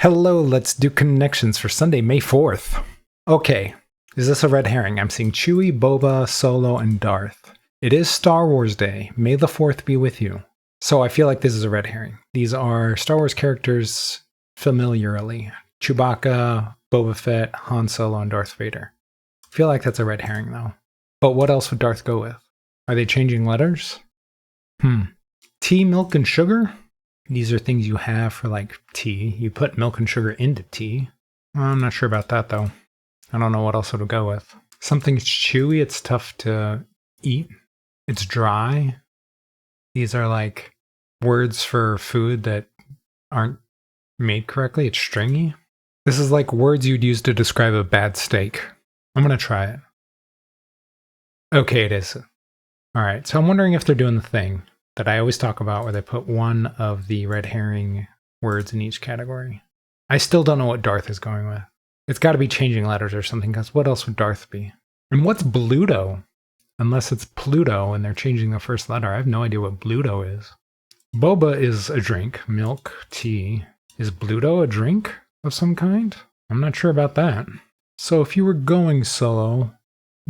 Hello, let's do connections for Sunday, May 4th. Okay, is this a red herring? I'm seeing Chewie, Boba, Solo, and Darth. It is Star Wars Day. May the 4th be with you. So I feel like this is a red herring. These are Star Wars characters familiarly. Chewbacca, Boba Fett, Han Solo, and Darth Vader. I feel like that's a red herring though. But what else would Darth go with? Are they changing letters? Tea, milk, and sugar? These are things you have for like tea. You put milk and sugar into tea. I'm not sure about that though. I don't know what else it'll go with. Something's chewy, it's tough to eat. It's dry. These are like words for food that aren't made correctly. It's stringy. This is like words you'd use to describe a bad steak. I'm going to try it. Okay, it is. All right, so I'm wondering if they're doing the thing that I always talk about where they put one of the red herring words in each category. I still don't know what Darth is going with. It's got to be changing letters or something, because what else would Darth be? And what's Bluto? Unless it's Pluto and they're changing the first letter. I have no idea what Bluto is. Boba is a drink, milk, tea. Is Bluto a drink of some kind? I'm not sure about that. So if you were going Solo,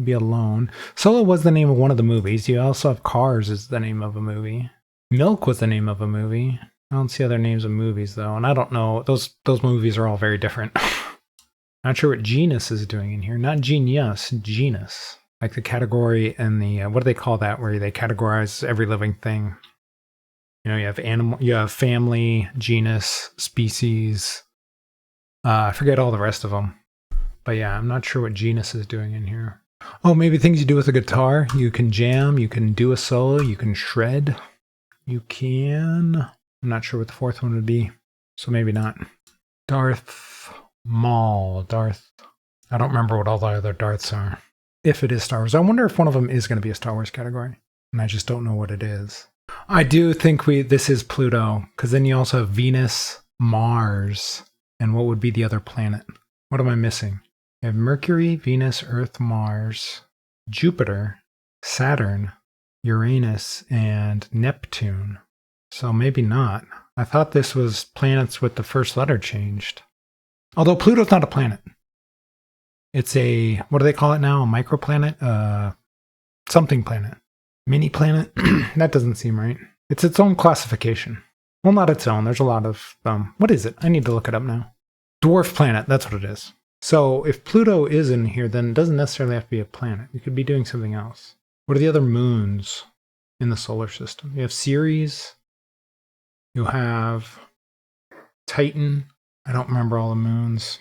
be alone. Solo was the name of one of the movies. You also have Cars is the name of a movie. Milk was the name of a movie. I don't see other names of movies though, and I don't know. Those movies are all very different. Not sure what genus is doing in here. Not genius, genus. Like the category and the what do they call that? Where they categorize every living thing. You know, you have animal, you have family, genus, species. I forget all the rest of them. But yeah, I'm not sure what genus is doing in here. Oh, maybe things you do with a guitar. You can jam, you can do a solo, you can shred. You can... I'm not sure what the fourth one would be, so maybe not. Darth Maul. Darth... I don't remember what all the other Darths are. If it is Star Wars. I wonder if one of them is going to be a Star Wars category, and I just don't know what it is. I do think this is Pluto, because then you also have Venus, Mars, and what would be the other planet? What am I missing? You have Mercury, Venus, Earth, Mars, Jupiter, Saturn, Uranus, and Neptune. So maybe not. I thought this was planets with the first letter changed. Although Pluto's not a planet. It's a, what do they call it now? A microplanet? Something planet. Mini planet? That doesn't seem right. It's its own classification. Well, not its own. There's a lot of, what is it? I need to look it up now. Dwarf planet, that's what it is. So if Pluto is in here, then it doesn't necessarily have to be a planet. It could be doing something else. What are the other moons in the solar system? You have Ceres. You have Titan. I don't remember all the moons.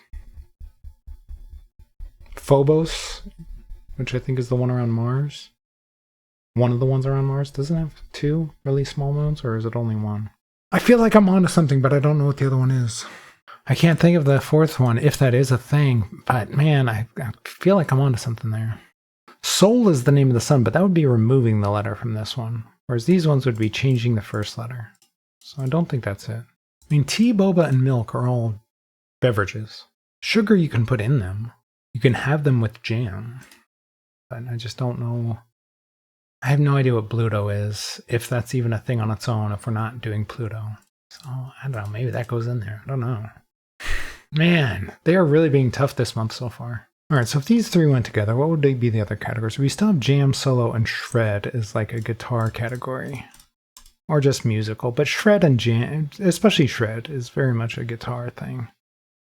Phobos, which I think is the one around Mars. One of the ones around Mars. Doesn't it have two really small moons, or is it only one? I feel like I'm onto something, but I don't know what the other one is. I can't think of the fourth one, if that is a thing, but man, I feel like I'm onto something there. Sol is the name of the sun, but that would be removing the letter from this one, whereas these ones would be changing the first letter. So I don't think that's it. I mean, tea, boba, and milk are all beverages. Sugar you can put in them. You can have them with jam, but I just don't know. I have no idea what Pluto is, if that's even a thing on its own, if we're not doing Pluto. So I don't know, maybe that goes in there. I don't know. Man, they are really being tough this month so far. All right, so if these three went together, what would they be the other categories? We still have jam, solo, and shred is like a guitar category. Or just musical, but shred and jam, especially shred, is very much a guitar thing.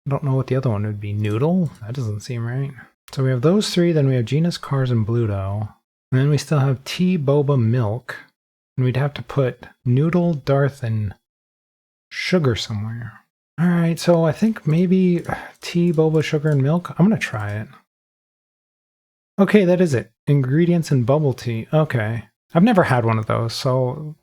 I don't know what the other one would be. Noodle? That doesn't seem right. So we have those three, then we have genus, cars, and Bluto. And then we still have tea, boba, milk. And we'd have to put noodle, Darth, and sugar somewhere. All right, so I think maybe tea, boba, sugar, and milk. I'm going to try it. Okay, that is it. Ingredients in bubble tea. Okay. I've never had one of those, so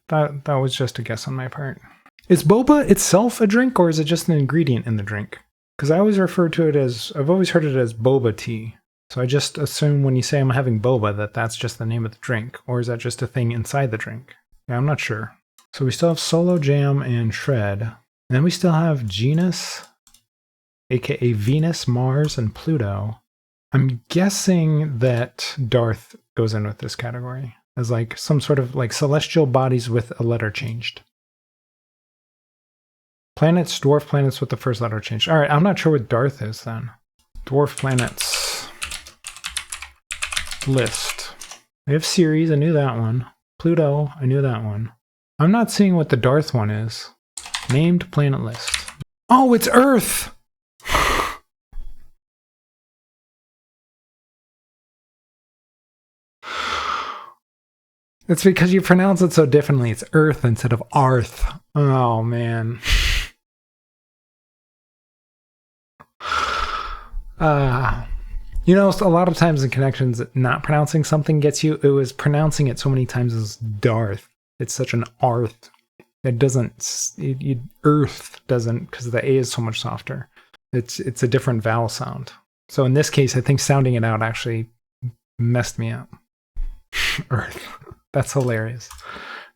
that was just a guess on my part. Is boba itself a drink, or is it just an ingredient in the drink? Because I always refer to it as, I've always heard it as boba tea. So I just assume when you say I'm having boba that that's just the name of the drink, or is that just a thing inside the drink? Yeah, I'm not sure. So we still have solo, jam, and shred. And then we still have genus, aka Venus, Mars, and Pluto. I'm guessing that Darth goes in with this category as like some sort of like celestial bodies with a letter changed. Planets, dwarf planets with the first letter changed. All right, I'm not sure what Darth is then. Dwarf planets. List. We have Ceres, I knew that one. Pluto, I knew that one. I'm not seeing what the Darth one is. Named planet list. Oh, it's Earth! It's because you pronounce it so differently. It's Earth instead of Arth. Oh, man. You know, a lot of times in connections, not pronouncing something gets you. It was pronouncing it so many times as Darth. It's such an Arth. It doesn't. Earth doesn't, because the A is so much softer. It's a different vowel sound. So in this case, I think sounding it out actually messed me up. Earth. That's hilarious.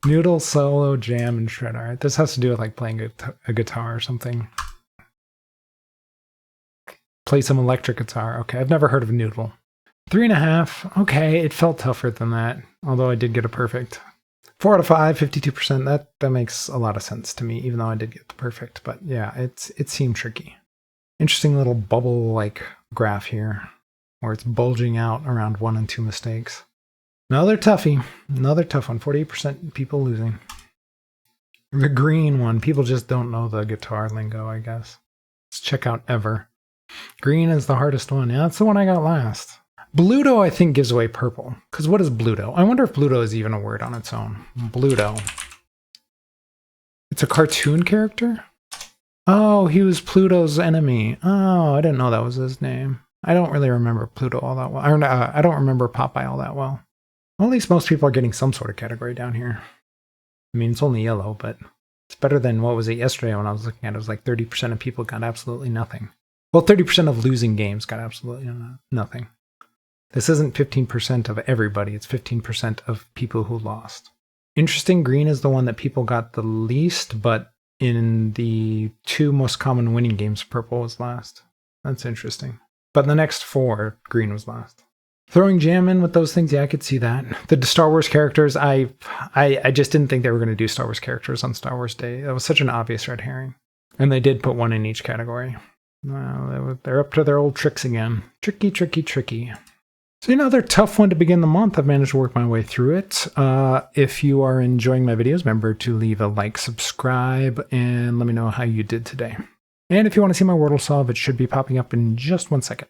Noodle, solo, jam, and shred. All right, this has to do with like playing a guitar or something. Play some electric guitar. Okay, I've never heard of Noodle. 3.5. Okay, it felt tougher than that, although I did get a perfect. 4 out of 5, 52%. That makes a lot of sense to me, even though I did get the perfect. But yeah, it seemed tricky. Interesting little bubble-like graph here, where it's bulging out around 1 and 2 mistakes. Another toughie. Another tough one. 48% people losing. The green one. People just don't know the guitar lingo, I guess. Let's check out Ever. Green is the hardest one. Yeah, that's the one I got last. Bluto, I think, gives away purple. Because what is Bluto? I wonder if Bluto is even a word on its own. Bluto. It's a cartoon character? Oh, he was Pluto's enemy. Oh, I didn't know that was his name. I don't really remember Pluto all that well. I don't remember Popeye all that well. Well, at least most people are getting some sort of category down here. I mean, it's only yellow, but it's better than what was it yesterday when I was looking at it. It was like 30% of people got absolutely nothing. Well, 30% of losing games got absolutely nothing. This isn't 15% of everybody. It's 15% of people who lost. Interesting, green is the one that people got the least, but in the 2 most common winning games, purple was last. That's interesting. But the next 4, green was last. Throwing jam in with those things, yeah, I could see that. The Star Wars characters, I just didn't think they were going to do Star Wars characters on Star Wars Day. That was such an obvious red herring. And they did put one in each category. Well, they're up to their old tricks again. Tricky, tricky, tricky. So another tough one to begin the month. I've managed to work my way through it. If you are enjoying my videos, remember to leave a like, subscribe, and let me know how you did today. And if you want to see my Wordle solve, it should be popping up in just 1 second.